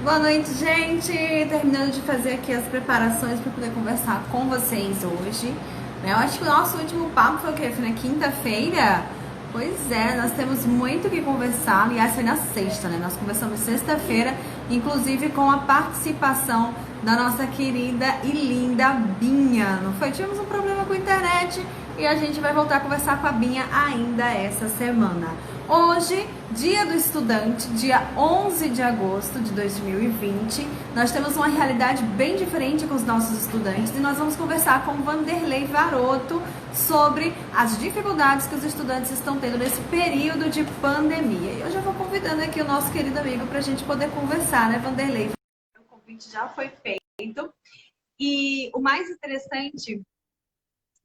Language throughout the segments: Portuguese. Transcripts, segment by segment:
Boa noite, gente! Terminando de fazer aqui as preparações para poder conversar com vocês hoje. Eu acho que o nosso último papo foi o quê? Foi na quinta-feira? Pois é, nós temos muito o que conversar. Aliás, foi na sexta, né? Nós conversamos sexta-feira, inclusive com a participação da nossa querida e linda Binha. Não foi? Tivemos um problema com a internet e a gente vai voltar a conversar com a Binha ainda essa semana. Hoje, dia do estudante, dia 11 de agosto de 2020, nós temos uma realidade bem diferente com os nossos estudantes e nós vamos conversar com Vanderlei Varoto sobre as dificuldades que os estudantes estão tendo nesse período de pandemia. E eu já vou convidando aqui o nosso querido amigo para a gente poder conversar, né, Vanderlei? O convite já foi feito e o mais interessante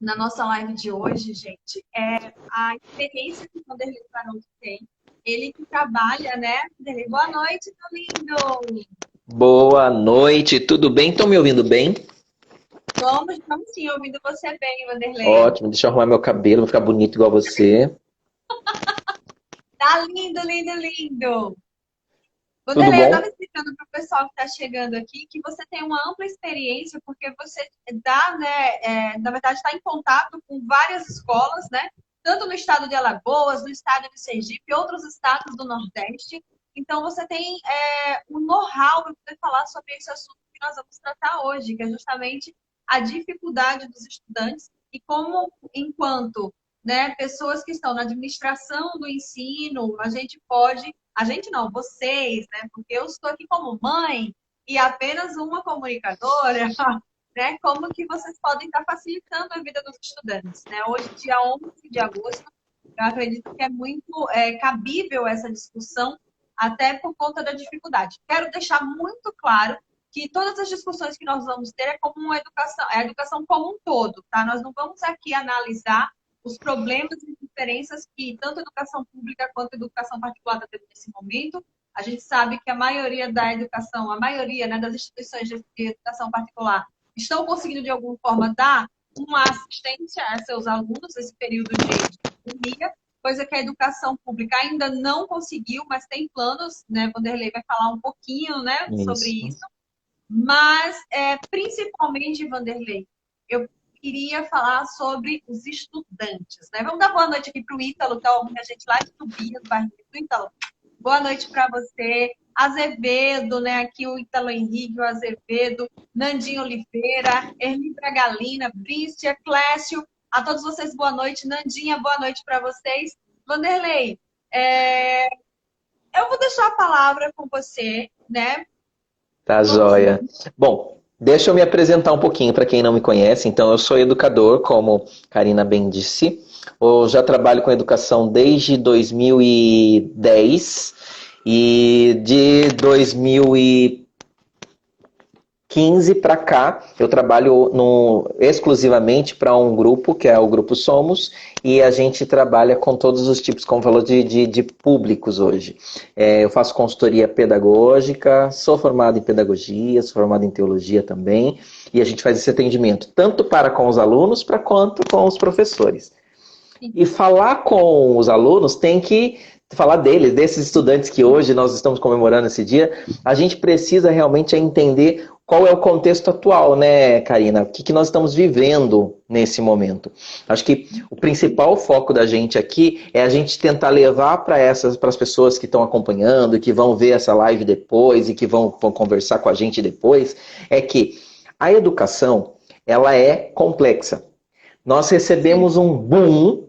na nossa live de hoje, gente, é a experiência que o Vanderlei Varoto tem. Ele que trabalha, né? Vanderlei, boa noite, meu lindo! Boa noite, tudo bem? Estão me ouvindo bem? Estamos sim, ouvindo você bem, Vanderlei. Ótimo, deixa eu arrumar meu cabelo, vou ficar bonito igual você. Tá lindo, lindo, lindo! Tudo Vanderlei, eu bom? estava explicando para o pessoal que está chegando aqui que você tem uma ampla experiência, porque você dá, né, na verdade, está em contato com várias escolas, né? Tanto no estado de Alagoas, no estado de Sergipe e outros estados do Nordeste. Então, você tem um know-how para poder falar sobre esse assunto que nós vamos tratar hoje, que é justamente a dificuldade dos estudantes e como, enquanto, né, pessoas que estão na administração do ensino, a gente não, vocês, né? Porque eu estou aqui como mãe e apenas uma comunicadora, né? Como que vocês podem estar facilitando a vida dos estudantes, né? Hoje, dia 11 de agosto, eu acredito que é muito cabível essa discussão, até por conta da dificuldade. Quero deixar muito claro que todas as discussões que nós vamos ter é como uma educação, é a educação como um todo, tá? Nós não vamos aqui analisar os problemas e diferenças que tanto a educação pública quanto a educação particular está tendo nesse momento. A gente sabe que a maioria da educação, a maioria, né, das instituições de educação particular estão conseguindo, de alguma forma, dar uma assistência a seus alunos nesse período de pandemia, coisa que a educação pública ainda não conseguiu, mas tem planos, né? Vanderlei vai falar um pouquinho, né, sobre isso. Mas, principalmente, Vanderlei, eu queria falar sobre os estudantes, né? Vamos dar boa noite aqui para o Ítalo, que é a gente lá de Tubias, do bairro do Ítalo. Boa noite para você. Azevedo, né? Aqui o Ítalo Henrique, o Azevedo, Nandinho Oliveira, Erli Galina, Brícia, Clécio. A todos vocês, boa noite. Nandinha, boa noite para vocês. Vanderlei, eu vou deixar a palavra com você, né? Tá joia. Bom, deixa eu me apresentar um pouquinho para quem não me conhece. Então, eu sou educador, como Karina bem disse. Eu já trabalho com educação desde 2010 e de 2015 para cá, eu trabalho exclusivamente para um grupo, que é o Grupo Somos, e a gente trabalha com todos os tipos, como falou, de públicos hoje. Eu faço consultoria pedagógica, sou formado em pedagogia, sou formado em teologia também, e a gente faz esse atendimento tanto para com os alunos, quanto com os professores. E falar com os alunos tem que falar deles, desses estudantes que hoje nós estamos comemorando esse dia, a gente precisa realmente entender qual é o contexto atual, né, Karina? O que nós estamos vivendo nesse momento. Acho que o principal foco da gente aqui é a gente tentar levar para as pessoas que estão acompanhando, que vão ver essa live depois e que vão conversar com a gente depois, é que a educação, ela é complexa. Nós recebemos um boom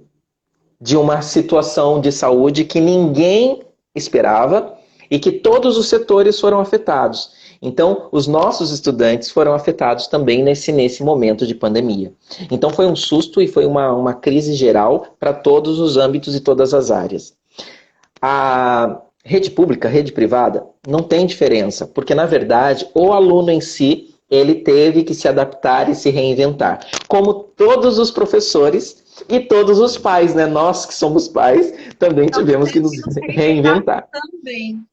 de uma situação de saúde que ninguém esperava e que todos os setores foram afetados. Então, os nossos estudantes foram afetados também nesse momento de pandemia. Então, foi um susto e foi uma crise geral para todos os âmbitos e todas as áreas. A rede pública, a rede privada, não tem diferença, porque, na verdade, o aluno em si, ele teve que se adaptar e se reinventar. Como todos os professores e todos os pais, né? Nós que somos pais também tivemos que nos reinventar. Também.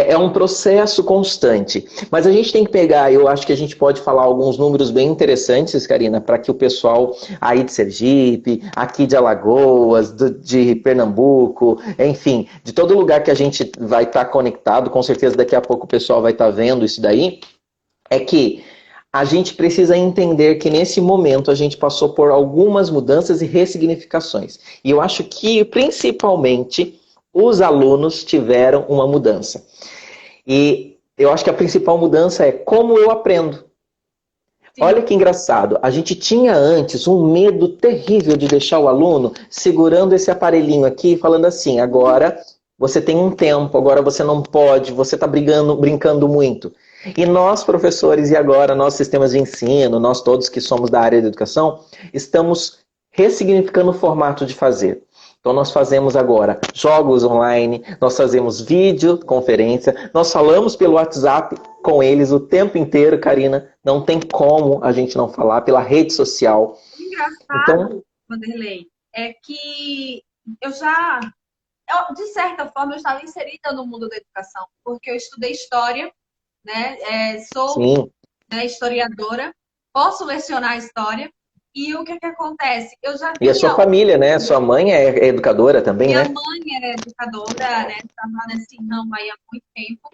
É um processo constante. Mas a gente tem que pegar, eu acho que a gente pode falar alguns números bem interessantes, Karina, para que o pessoal aí de Sergipe, aqui de Alagoas, de Pernambuco, enfim, de todo lugar que a gente vai estar conectado, com certeza daqui a pouco o pessoal vai estar vendo isso daí, é que a gente precisa entender que nesse momento a gente passou por algumas mudanças e ressignificações. E eu acho que, principalmente, os alunos tiveram uma mudança. E eu acho que a principal mudança é como eu aprendo. Sim. Olha que engraçado, a gente tinha antes um medo terrível de deixar o aluno segurando esse aparelhinho aqui e falando assim, agora você tem um tempo, agora você não pode, você está brincando muito. E nós, professores, e agora nós, sistemas de ensino, nós todos que somos da área da educação, estamos ressignificando o formato de fazer. Então nós fazemos agora jogos online, nós fazemos videoconferência, nós falamos pelo WhatsApp com eles o tempo inteiro, Karina. Não tem como a gente não falar pela rede social. O engraçado, Então, Vanderlei, é que de certa forma, eu estava inserida no mundo da educação, porque eu estudei história, né? Sou, sim. né, historiadora, posso lecionar história, e o que acontece? Eu já E a sua tinha. família, né? Sua mãe é educadora também, Minha né? mãe é educadora, né? Estava nesse ramo aí há muito tempo.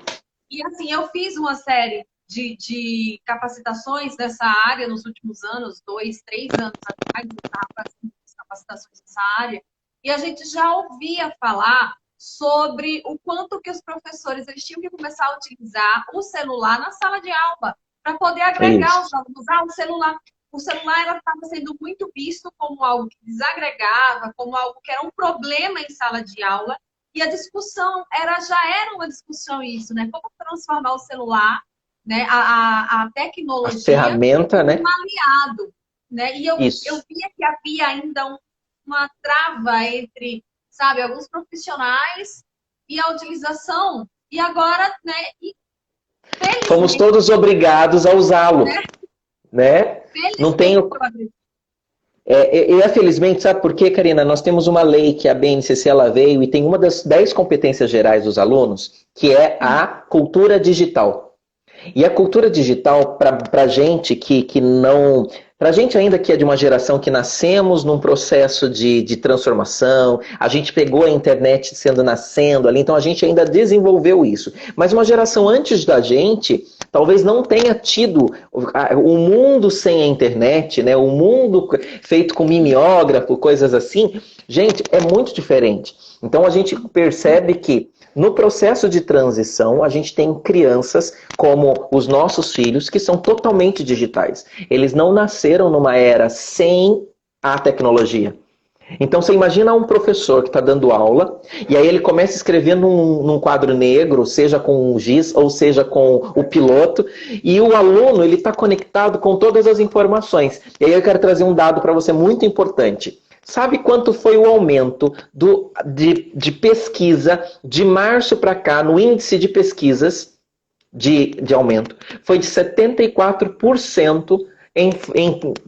E assim, eu fiz uma série de capacitações nessa área nos últimos anos, 2, 3 anos atrás, eu estava fazendo capacitações nessa área, e a gente já ouvia falar sobre o quanto que os professores eles tinham que começar a utilizar o celular na sala de aula para poder agregar Isso. os alunos. O celular estava sendo muito visto como algo que desagregava, como algo que era um problema em sala de aula. E a discussão já era uma discussão isso, né? Como transformar o celular, né? A A tecnologia ferramenta, como um né? aliado, né? E eu Isso. via que havia ainda uma trava entre, sabe, alguns profissionais e a utilização. E agora, né? E Fomos felizmente, todos obrigados a usá-lo, né? né? Não Felizmente, tenho. Felizmente, sabe por quê, Karina? Nós temos uma lei que a BNCC ela veio e tem uma das 10 competências gerais dos alunos, que é a cultura digital. E a cultura digital, para gente que não. Para gente ainda que é de uma geração que nascemos num processo de transformação, a gente pegou a internet nascendo ali, então a gente ainda desenvolveu isso. Mas uma geração antes da gente, talvez não tenha tido o mundo sem a internet, né? O mundo feito com mimeógrafo, coisas assim. Gente, é muito diferente. Então a gente percebe que no processo de transição, a gente tem crianças como os nossos filhos que são totalmente digitais. Eles não nasceram numa era sem a tecnologia. Então você imagina um professor que está dando aula e aí ele começa a escrever num quadro negro, seja com o giz ou seja com o piloto, e o aluno ele está conectado com todas as informações. E aí eu quero trazer um dado para você muito importante. Sabe quanto foi o aumento de pesquisa de março para cá no índice de pesquisas de aumento? Foi de 74%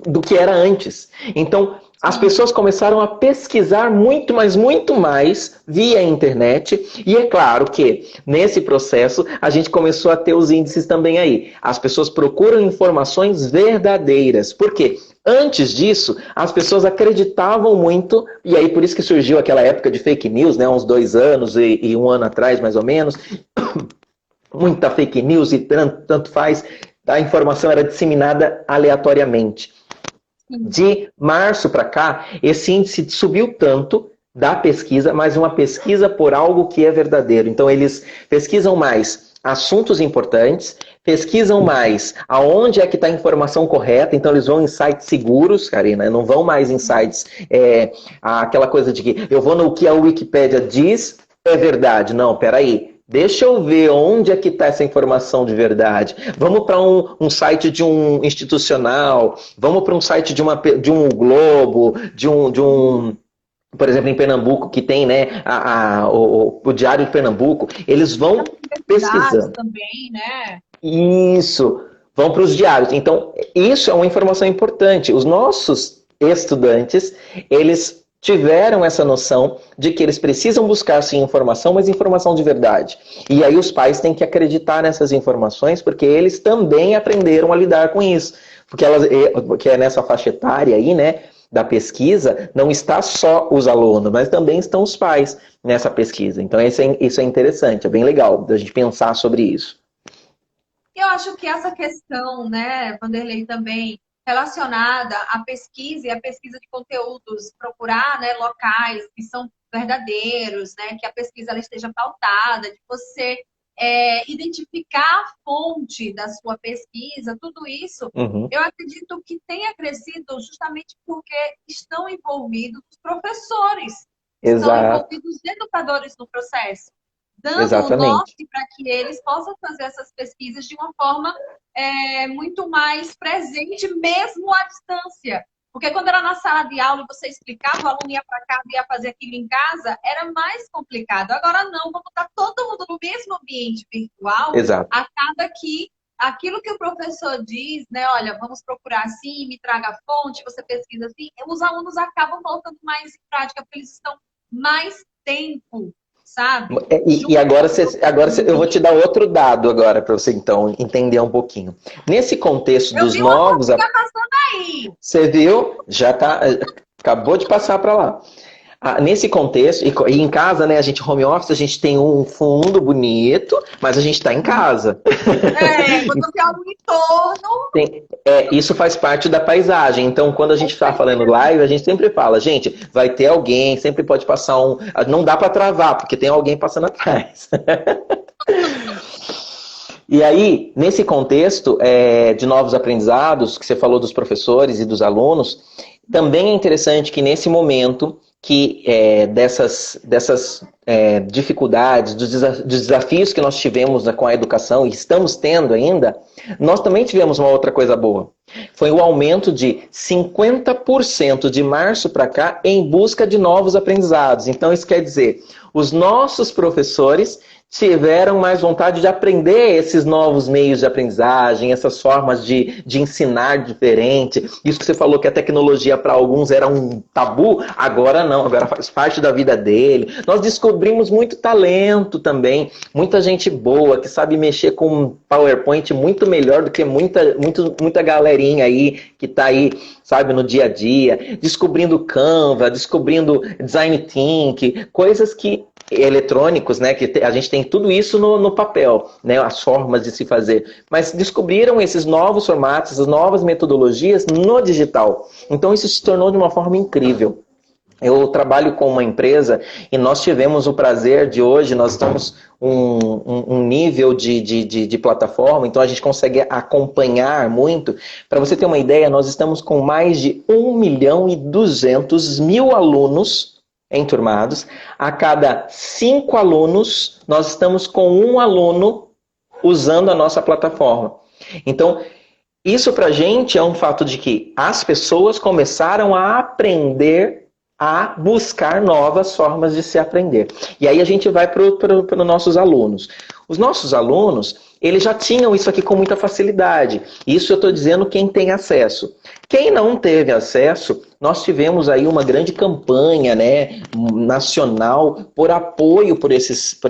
do que era antes. Então, as pessoas começaram a pesquisar muito, mas muito mais via internet. E é claro que, nesse processo, a gente começou a ter os índices também aí. As pessoas procuram informações verdadeiras. Por quê? Antes disso, as pessoas acreditavam muito, e aí por isso que surgiu aquela época de fake news, né, uns 2 anos e 1 ano atrás, mais ou menos. Muita fake news e tanto faz, a informação era disseminada aleatoriamente. De março para cá, esse índice subiu tanto da pesquisa, mas uma pesquisa por algo que é verdadeiro. Então, eles pesquisam mais assuntos importantes, pesquisam mais aonde é que está a informação correta, então eles vão em sites seguros, Karina, não vão mais em sites, aquela coisa de que eu vou no que a Wikipédia diz, é verdade. Não, peraí. Deixa eu ver onde é que está essa informação de verdade. Vamos para um site de um institucional, vamos para um site de um Globo, por exemplo, em Pernambuco, que tem, né, o Diário de Pernambuco, eles vão pesquisando. Também, né? Isso, vão para os diários. Então, isso é uma informação importante. Os nossos estudantes, eles tiveram essa noção de que eles precisam buscar sim informação, mas informação de verdade. E aí os pais têm que acreditar nessas informações, porque eles também aprenderam a lidar com isso. Porque é nessa faixa etária aí, né, da pesquisa, não está só os alunos, mas também estão os pais nessa pesquisa. Então isso é interessante, é bem legal da gente pensar sobre isso. Eu acho que essa questão, né, Vanderlei, também relacionada à pesquisa e à pesquisa de conteúdos, procurar, né, locais que são verdadeiros, né, que a pesquisa ela esteja pautada, de você identificar a fonte da sua pesquisa, tudo isso, Uhum. eu acredito que tenha crescido justamente porque estão envolvidos os professores, estão Exato, envolvidos os educadores no processo dando o exatamente. norte para que eles possam fazer essas pesquisas de uma forma muito mais presente, mesmo à distância. Porque quando era na sala de aula e você explicava, o aluno ia para casa e ia fazer aquilo em casa, era mais complicado. Agora não, como está todo mundo no mesmo ambiente virtual, Exato. acaba que aquilo que o professor diz, né? Olha, vamos procurar assim, me traga a fonte, você pesquisa assim, os alunos acabam colocando mais em prática, porque eles estão mais tempo, sabe? E Junto agora, com o eu vou te professor. dar outro dado agora para você então entender um pouquinho. Nesse contexto Eu dos vi uma novos, formiga passando aí. você viu? Já tá, acabou de passar para lá. Nesse contexto, e em casa, né, a gente home office, a gente tem um fundo bonito, mas a gente está em casa. Quando tem algo em torno, Isso faz parte da paisagem. Então, quando a gente com está falando certeza. live, a gente sempre fala, gente, vai ter alguém, sempre pode passar um. Não dá para travar, porque tem alguém passando atrás. E aí, nesse contexto de novos aprendizados, que você falou dos professores e dos alunos, também é interessante que nesse momento que dessas dificuldades, dos desafios que nós tivemos com a educação e estamos tendo ainda, nós também tivemos uma outra coisa boa. Foi o aumento de 50% de março para cá em busca de novos aprendizados. Então, isso quer dizer, os nossos professores tiveram mais vontade de aprender esses novos meios de aprendizagem, essas formas de ensinar diferente. Isso que você falou que a tecnologia para alguns era um tabu, agora não, agora faz parte da vida dele. Nós descobrimos muito talento também, muita gente boa que sabe mexer com PowerPoint muito melhor do que muita galerinha aí que está aí, sabe, no dia a dia, descobrindo Canva, descobrindo Design Thinking, coisas que eletrônicos, né, que a gente tem tudo isso no papel, né, as formas de se fazer, mas descobriram esses novos formatos, essas novas metodologias no digital. Então isso se tornou de uma forma incrível. Eu trabalho com uma empresa e nós tivemos o prazer de hoje, nós estamos um nível de plataforma, então a gente consegue acompanhar muito. Para você ter uma ideia, nós estamos com mais de 1.200.000 alunos enturmados. A cada 5 alunos, nós estamos com um aluno usando a nossa plataforma. Então, isso para a gente é um fato de que as pessoas começaram a aprender a buscar novas formas de se aprender. E aí a gente vai para os nossos alunos. Os nossos alunos, eles já tinham isso aqui com muita facilidade. Isso eu estou dizendo quem tem acesso. Quem não teve acesso, nós tivemos aí uma grande campanha, né, nacional por apoio por esses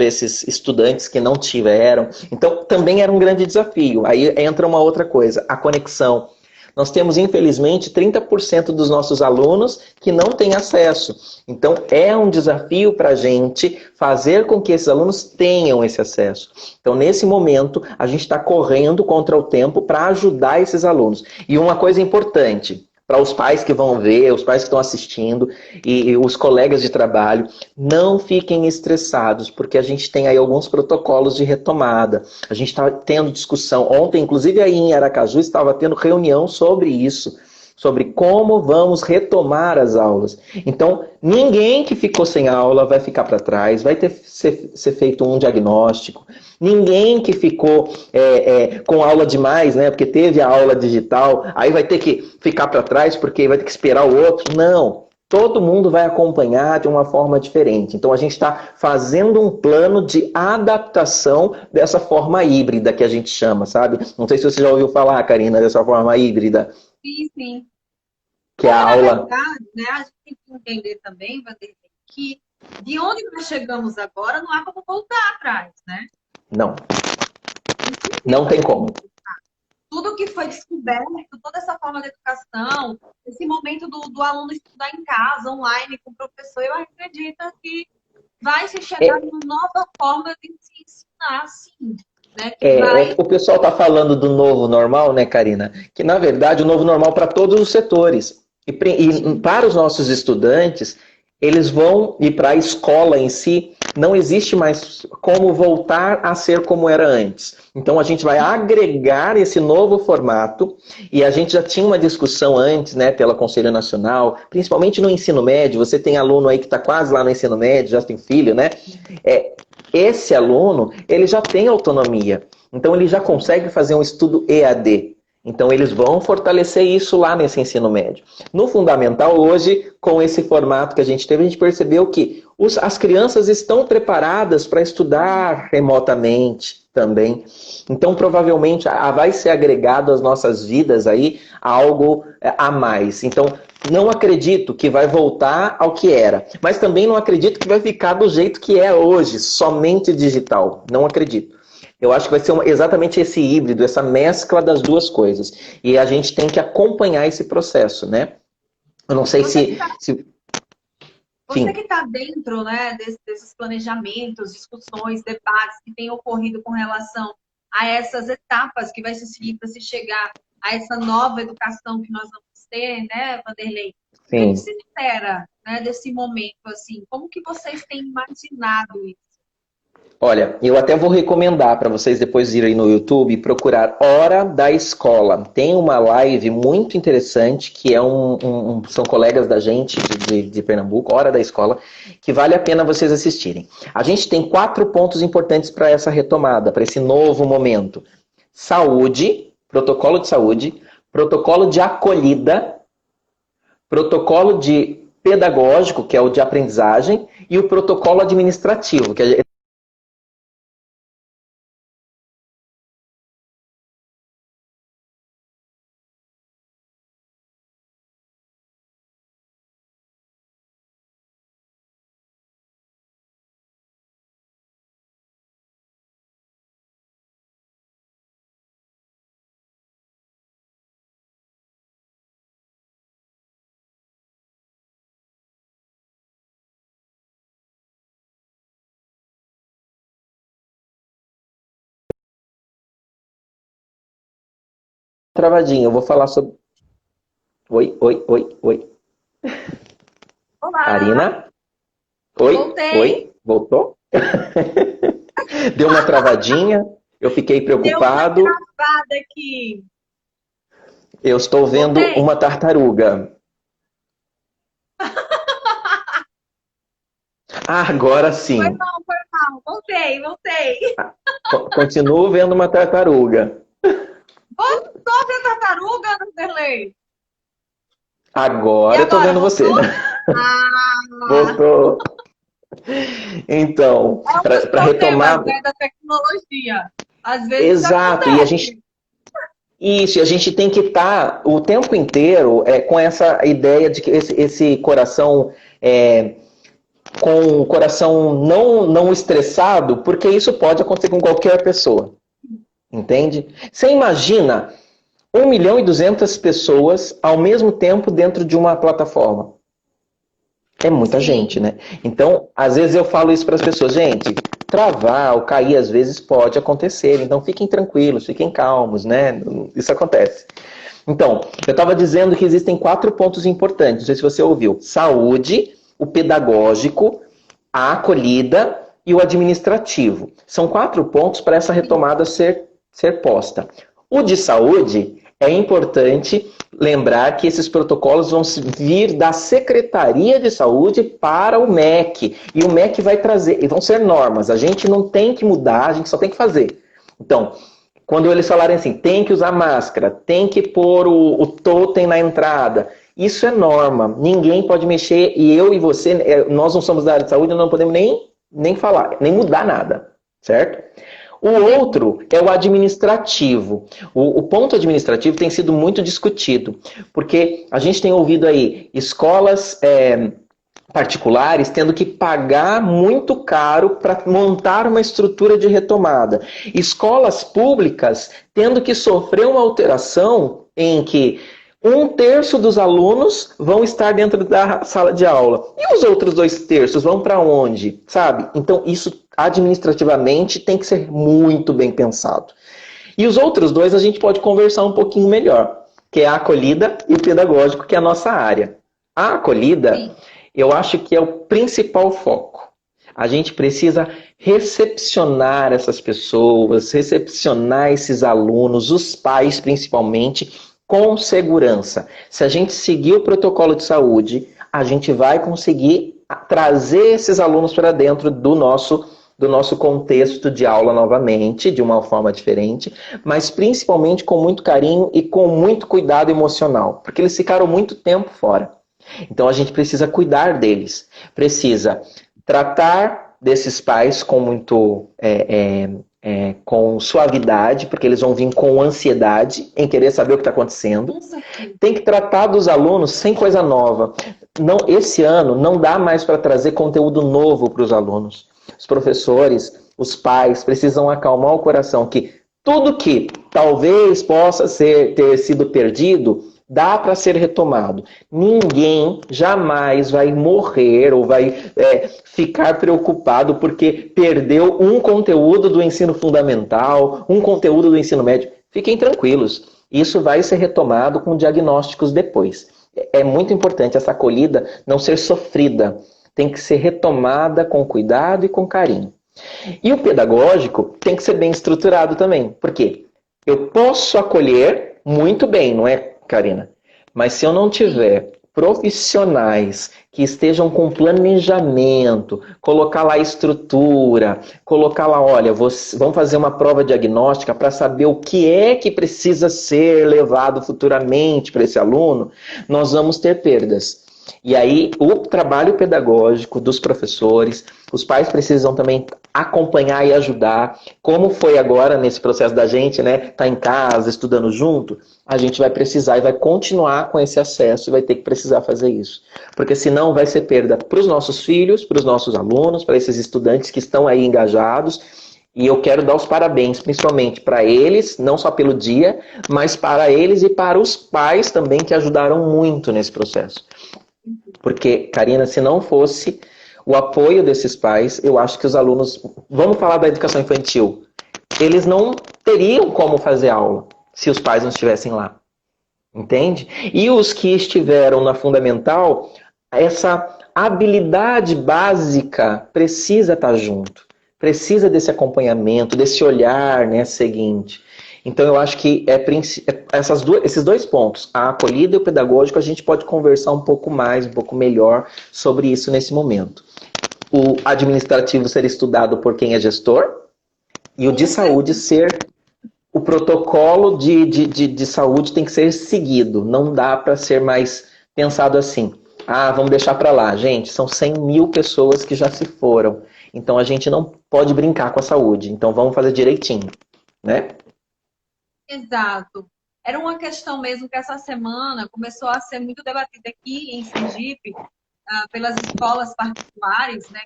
estudantes que não tiveram. Então, também era um grande desafio. Aí entra uma outra coisa, a conexão. Nós temos, infelizmente, 30% dos nossos alunos que não têm acesso. Então, é um desafio para a gente fazer com que esses alunos tenham esse acesso. Então, nesse momento, a gente está correndo contra o tempo para ajudar esses alunos. E uma coisa importante, para os pais que vão ver, os pais que estão assistindo e os colegas de trabalho, não fiquem estressados, porque a gente tem aí alguns protocolos de retomada. A gente está tendo discussão. Ontem, inclusive aí em Aracaju, estava tendo reunião sobre isso, sobre como vamos retomar as aulas. Então, ninguém que ficou sem aula vai ficar para trás, vai ser feito um diagnóstico. Ninguém que ficou com aula demais, né? Porque teve a aula digital, aí vai ter que ficar para trás porque vai ter que esperar o outro. Não. Todo mundo vai acompanhar de uma forma diferente. Então a gente está fazendo um plano de adaptação dessa forma híbrida que a gente chama, sabe? Não sei se você já ouviu falar, Karina, dessa forma híbrida. Sim, sim. que é a Na aula... verdade, né, a gente tem que entender também, Vanderlei, que de onde nós chegamos agora não há como voltar atrás, né? Não, não tem como. Tudo que foi descoberto, toda essa forma de educação, esse momento do aluno estudar em casa, online, com o professor, eu acredito que vai se chegar numa nova forma de se ensinar, sim. Né? O pessoal está falando do novo normal, né, Karina? Que, na verdade, o novo normal para todos os setores. E para os nossos estudantes, eles vão, e para a escola em si, não existe mais como voltar a ser como era antes. Então, a gente vai agregar esse novo formato, e a gente já tinha uma discussão antes, né, pela Conselho Nacional, principalmente no ensino médio. Você tem aluno aí que está quase lá no ensino médio, já tem filho, né? Esse aluno, ele já tem autonomia. Então, ele já consegue fazer um estudo EAD. Então, eles vão fortalecer isso lá nesse ensino médio. No fundamental, hoje, com esse formato que a gente teve, a gente percebeu que as crianças estão preparadas para estudar remotamente também. Então, provavelmente, vai ser agregado às nossas vidas aí algo a mais. Então, não acredito que vai voltar ao que era. Mas também não acredito que vai ficar do jeito que é hoje, somente digital. Não acredito. Eu acho que vai ser exatamente esse híbrido, essa mescla das duas coisas. E a gente tem que acompanhar esse processo, né? Eu não sei Você que está dentro, né, desses planejamentos, discussões, debates que têm ocorrido com relação a essas etapas que vai se seguir para se chegar a essa nova educação que nós vamos ter, né, Vanderlei? O que se espera, né, desse momento, assim? Como que vocês têm imaginado isso? Olha, eu até vou recomendar para vocês depois irem no YouTube e procurar Hora da Escola. Tem uma live muito interessante, que é são colegas da gente de Pernambuco, Hora da Escola, que vale a pena vocês assistirem. A gente tem 4 pontos importantes para essa retomada, para esse novo momento. Saúde, protocolo de saúde, protocolo de acolhida, protocolo de pedagógico, que é o de aprendizagem, e o protocolo administrativo, que é travadinho. Eu vou falar sobre... Oi, oi, oi, oi. Olá! Karina? Oi? Voltei. Oi? Voltou? Deu uma travadinha, eu fiquei preocupado. Deu uma travada aqui. Eu estou vendo uma tartaruga. Agora sim. Foi mal. Voltei. Continuo vendo uma tartaruga. Voltou a ver tartaruga, Vanderlei? Agora eu estou vendo você. Voltou. Então, para retomar... da tecnologia. Às vezes exato, e a gente... Isso, e a gente tem que estar o tempo inteiro com essa ideia de que esse coração... com o coração não estressado, porque isso pode acontecer com qualquer pessoa. Entende? Você imagina 1.200.000 pessoas ao mesmo tempo dentro de uma plataforma. É muita gente, né? Então, às vezes eu falo isso para as pessoas, gente, travar ou cair às vezes pode acontecer, então fiquem tranquilos, fiquem calmos, né? Isso acontece. Então, eu estava dizendo que existem 4 pontos importantes, não sei se você ouviu. Saúde, o pedagógico, a acolhida e o administrativo. São 4 pontos para essa retomada ser posta. O de saúde, é importante lembrar que esses protocolos vão vir da Secretaria de Saúde para o MEC. E o MEC vai trazer, e vão ser normas. A gente não tem que mudar, a gente só tem que fazer. Então, quando eles falarem assim, tem que usar máscara, tem que pôr o totem na entrada, isso é norma. Ninguém pode mexer, e eu e você, nós não somos da área de saúde, não podemos nem falar, nem mudar nada, certo? O outro é o administrativo. O ponto administrativo tem sido muito discutido, porque a gente tem ouvido aí escolas particulares tendo que pagar muito caro para montar uma estrutura de retomada. Escolas públicas tendo que sofrer uma alteração em que um terço dos alunos vão estar dentro da sala de aula. E os outros dois terços vão para onde? Sabe? Então, isso administrativamente tem que ser muito bem pensado. E os outros dois a gente pode conversar um pouquinho melhor, que é a acolhida e o pedagógico, que é a nossa área. A acolhida, Sim. eu acho que é o principal foco. A gente precisa recepcionar essas pessoas, recepcionar esses alunos, os pais principalmente, com segurança. Se a gente seguir o protocolo de saúde, a gente vai conseguir trazer esses alunos para dentro do nosso contexto de aula novamente, de uma forma diferente, mas principalmente com muito carinho e com muito cuidado emocional, porque eles ficaram muito tempo fora. Então a gente precisa cuidar deles, precisa tratar desses pais com muito com suavidade, porque eles vão vir com ansiedade em querer saber o que está acontecendo. Tem que tratar dos alunos sem coisa nova. Não, esse ano não dá mais para trazer conteúdo novo para os alunos. Os professores, os pais precisam acalmar o coração que tudo que talvez possa ter sido perdido dá para ser retomado. Ninguém jamais vai morrer ou vai ficar preocupado porque perdeu um conteúdo do ensino fundamental, um conteúdo do ensino médio. Fiquem tranquilos. Isso vai ser retomado com diagnósticos depois. É muito importante essa acolhida não ser sofrida. Tem que ser retomada com cuidado e com carinho. E o pedagógico tem que ser bem estruturado também. Por quê? Eu posso acolher muito bem, não é, Karina? Mas se eu não tiver profissionais que estejam com planejamento, colocar lá estrutura, colocar lá, olha, vamos fazer uma prova diagnóstica para saber o que é que precisa ser levado futuramente para esse aluno, nós vamos ter perdas. E aí, o trabalho pedagógico dos professores, os pais precisam também acompanhar e ajudar, como foi agora nesse processo da gente, né? Tá em casa, estudando junto, a gente vai precisar e vai continuar com esse acesso e vai ter que precisar fazer isso. Porque senão vai ser perda para os nossos filhos, para os nossos alunos, para esses estudantes que estão aí engajados. E eu quero dar os parabéns, principalmente para eles, não só pelo dia, mas para eles e para os pais também que ajudaram muito nesse processo. Porque, Karina, se não fosse o apoio desses pais, eu acho que os alunos, vamos falar da educação infantil, eles não teriam como fazer aula se os pais não estivessem lá. Entende? E os que estiveram na fundamental, essa habilidade básica precisa estar junto. Precisa desse acompanhamento, desse olhar, né, seguinte. Então eu acho que esses dois pontos, a acolhida e o pedagógico, a gente pode conversar um pouco mais, um pouco melhor sobre isso nesse momento. O administrativo ser estudado por quem é gestor e o de saúde ser o protocolo de saúde tem que ser seguido. Não dá para ser mais pensado assim. Ah, vamos deixar para lá. Gente, são 100 mil pessoas que já se foram. Então a gente não pode brincar com a saúde. Então vamos fazer direitinho, né? Exato. Era uma questão mesmo que essa semana começou a ser muito debatida aqui em Sergipe, pelas escolas particulares, né?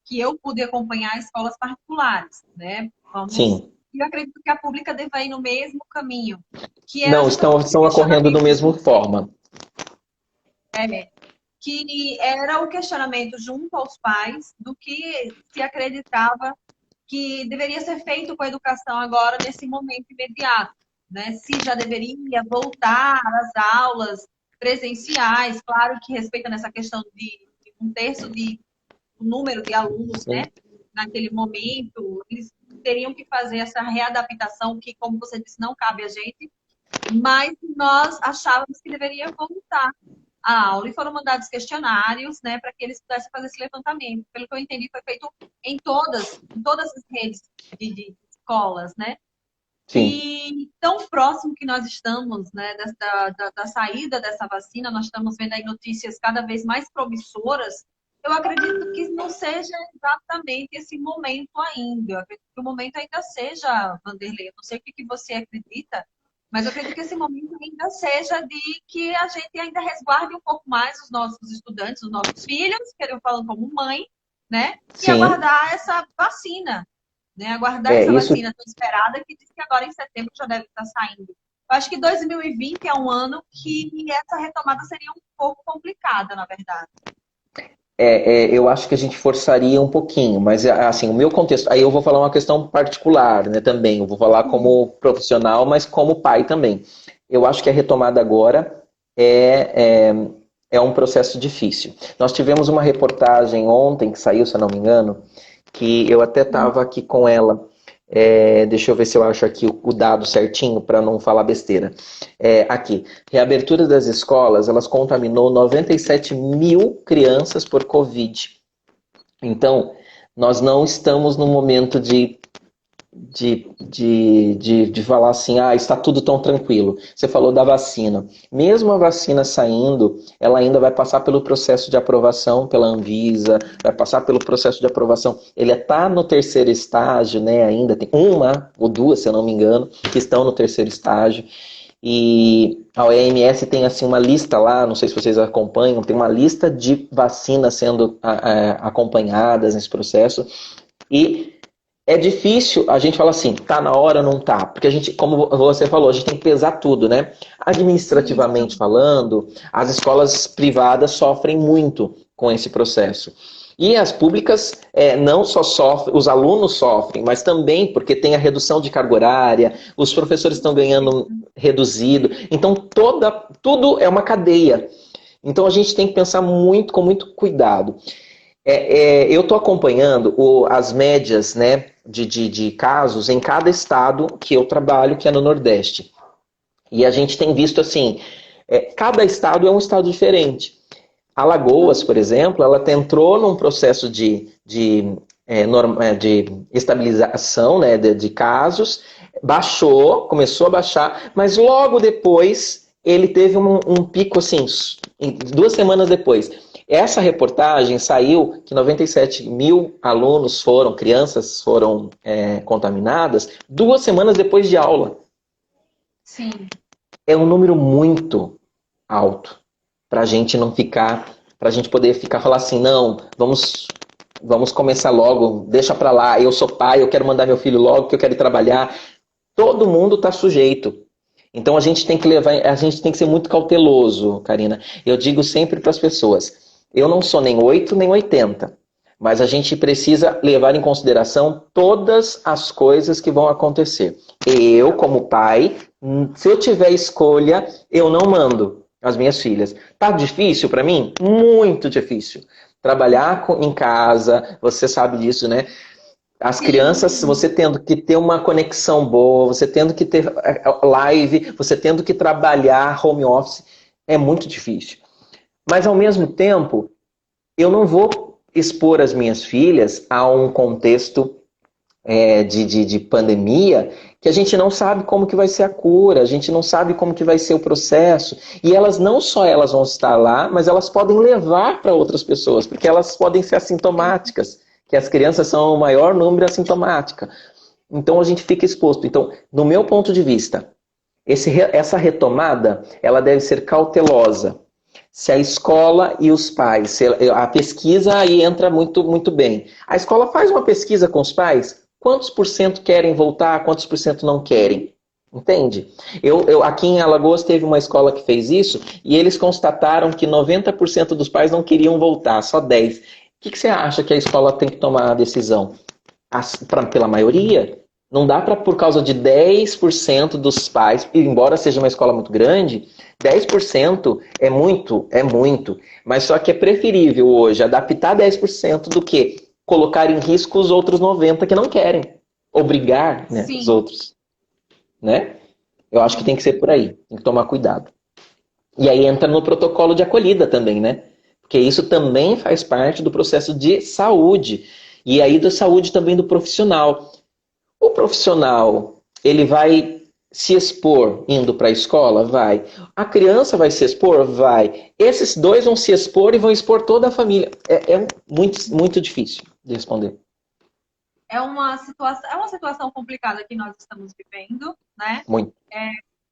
Que eu pude acompanhar escolas particulares, né? Sim. E eu acredito que a pública deva ir no mesmo caminho, que era Não, estão justamente esse ocorrendo da questionamento, mesma forma. que era o questionamento junto aos pais do que se acreditava que deveria ser feito com a educação agora, nesse momento imediato, né? Se já deveria voltar às aulas presenciais, claro que respeitando essa questão de um terço do número de alunos, né? Naquele momento, eles teriam que fazer essa readaptação que, como você disse, não cabe a gente, mas nós achávamos que deveria voltar à aula e foram mandados questionários, né, para que eles pudessem fazer esse levantamento. Pelo que eu entendi, foi feito em todas as redes de escolas, né? Sim. E tão próximo que nós estamos, né, da saída dessa vacina, nós estamos vendo aí notícias cada vez mais promissoras Eu acredito que não seja exatamente esse momento ainda. Eu acredito que o momento ainda seja, Vanderlei, eu não sei o que que você acredita, mas eu acredito que esse momento ainda seja de que a gente ainda resguarde um pouco mais os nossos estudantes, os nossos filhos, que eu falo como mãe, né? E Sim, aguardar essa vacina, né? Aguardar é essa isso. vacina tão esperada, que diz que agora em setembro já deve estar saindo. Eu acho que 2020 é um ano que essa retomada seria um pouco complicada, na verdade. Eu acho que a gente forçaria um pouquinho, mas assim, o meu contexto, aí eu vou falar uma questão particular, né, também, eu vou falar como profissional, mas como pai também. Eu acho que a retomada agora é, é, é um processo difícil. Nós tivemos uma reportagem ontem, que saiu, se eu não me engano, que eu até estava aqui com ela. Deixa eu ver se eu acho aqui o dado certinho para não falar besteira. Aqui, reabertura das escolas, elas contaminou 97 mil crianças por Covid. Então, nós não estamos no momento de falar assim, está tudo tão tranquilo. Você falou da vacina. Mesmo a vacina saindo, ela ainda vai passar pelo processo de aprovação pela Anvisa, vai passar pelo processo de aprovação. Ele está no terceiro estágio, né? Ainda tem uma ou duas, se eu não me engano, que estão no terceiro estágio. E a OMS tem assim uma lista lá, não sei se vocês acompanham, tem uma lista de vacinas sendo acompanhadas nesse processo. E é difícil a gente falar assim, tá na hora, não tá. Porque a gente, como você falou, a gente tem que pesar tudo, né? Isso. Administrativamente falando, as escolas privadas sofrem muito com esse processo. E as públicas não só sofrem, os alunos sofrem, mas também porque tem a redução de carga horária, os professores estão ganhando reduzido. Então, tudo é uma cadeia. Então, a gente tem que pensar muito, com muito cuidado. Eu estou acompanhando as médias, né, de casos em cada estado que eu trabalho, que é no Nordeste. E a gente tem visto assim, cada estado é um estado diferente. Alagoas, por exemplo, ela entrou num processo de estabilização, né, de casos, baixou, começou a baixar, mas logo depois ele teve um pico assim, 2 semanas depois. Essa reportagem saiu que 97 mil alunos crianças foram contaminadas 2 semanas depois de aula. Sim. É um número muito alto para a gente não ficar, para a gente poder falar assim, não, vamos começar logo, deixa para lá, eu sou pai, eu quero mandar meu filho logo, que eu quero ir trabalhar. Todo mundo está sujeito. Então a gente tem que ser muito cauteloso, Karina. Eu digo sempre para as pessoas, eu não sou nem 8 nem 80, mas a gente precisa levar em consideração todas as coisas que vão acontecer. Eu, como pai, se eu tiver escolha, eu não mando as minhas filhas. Tá difícil para mim? Muito difícil. Trabalhar em casa, você sabe disso, né? As Sim, crianças, você tendo que ter uma conexão boa, você tendo que ter live, você tendo que trabalhar home office, é muito difícil. Mas ao mesmo tempo, eu não vou expor as minhas filhas a um contexto de pandemia que a gente não sabe como que vai ser a cura, a gente não sabe como que vai ser o processo. E elas não só elas vão estar lá, mas elas podem levar para outras pessoas, porque elas podem ser assintomáticas, que as crianças são o maior número assintomática. Então a gente fica exposto. Então, no meu ponto de vista, essa retomada ela deve ser cautelosa. Se a escola e os pais, a pesquisa aí entra muito, muito bem. A escola faz uma pesquisa com os pais, quantos por cento querem voltar, quantos por cento não querem? Entende? Aqui em Alagoas teve uma escola que fez isso e eles constataram que 90% dos pais não queriam voltar, só 10%. O que você acha que a escola tem que tomar a decisão? Pela maioria? Não dá para, por causa de 10% dos pais, embora seja uma escola muito grande, 10% é muito. Mas só que é preferível hoje adaptar 10% do que colocar em risco os outros 90% que não querem. Obrigar, né, os sim, outros. Né? Eu acho que tem que ser por aí. Tem que tomar cuidado. E aí entra no protocolo de acolhida também, né? Porque isso também faz parte do processo de saúde. E aí da saúde também do profissional. O profissional, ele vai se expor indo para a escola? Vai. A criança vai se expor? Vai. Esses dois vão se expor e vão expor toda a família. É muito, muito difícil de responder. É uma situação complicada que nós estamos vivendo, né? Muito.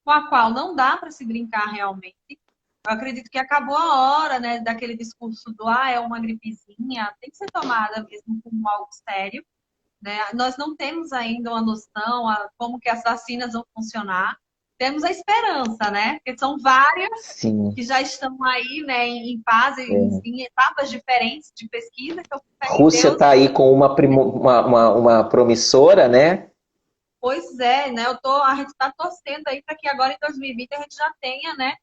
Com a qual não dá para se brincar realmente. Eu acredito que acabou a hora, né, daquele discurso do é uma gripezinha, tem que ser tomada mesmo como algo sério, né? Nós não temos ainda uma noção como que as vacinas vão funcionar. Temos a esperança, né? Porque são várias Sim. que já estão aí, né, em fase, em etapas diferentes de pesquisa. Que eu Rússia está aí com uma promissora, né? Pois é, né? A gente está torcendo aí para que agora em 2020 a gente já tenha, né,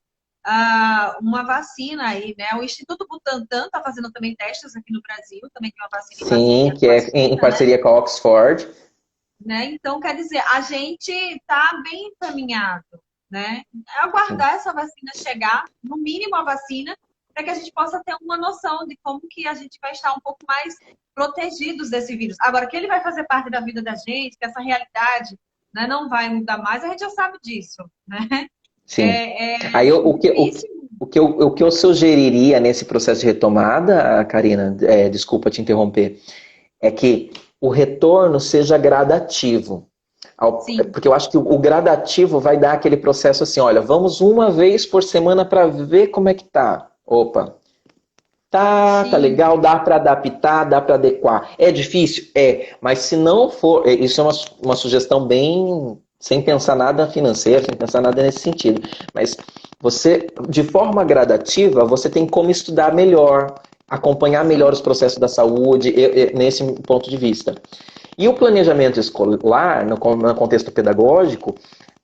uma vacina aí, né? O Instituto Butantan está fazendo também testes aqui no Brasil, também tem uma vacina em Sim, parceria que é em parceria, né, com a Oxford. Né? Então, quer dizer, a gente está bem encaminhado, né? É aguardar essa vacina chegar, no mínimo a vacina, para que a gente possa ter uma noção de como que a gente vai estar um pouco mais protegidos desse vírus. Agora, que ele vai fazer parte da vida da gente, que essa realidade, né, não vai mudar mais, a gente já sabe disso, né? Sim. Aí o que eu sugeriria nesse processo de retomada, Karina, desculpa te interromper, é que o retorno seja gradativo. Porque eu acho que o gradativo vai dar aquele processo assim, olha, vamos uma vez por semana para ver como é que tá. Opa, tá legal, dá para adaptar, dá para adequar. É difícil? Mas se não for, isso é uma sugestão bem, sem pensar nada financeiro, sem pensar nada nesse sentido. Mas você, de forma gradativa, você tem como estudar melhor, acompanhar melhor os processos da saúde, nesse ponto de vista. E o planejamento escolar, no contexto pedagógico,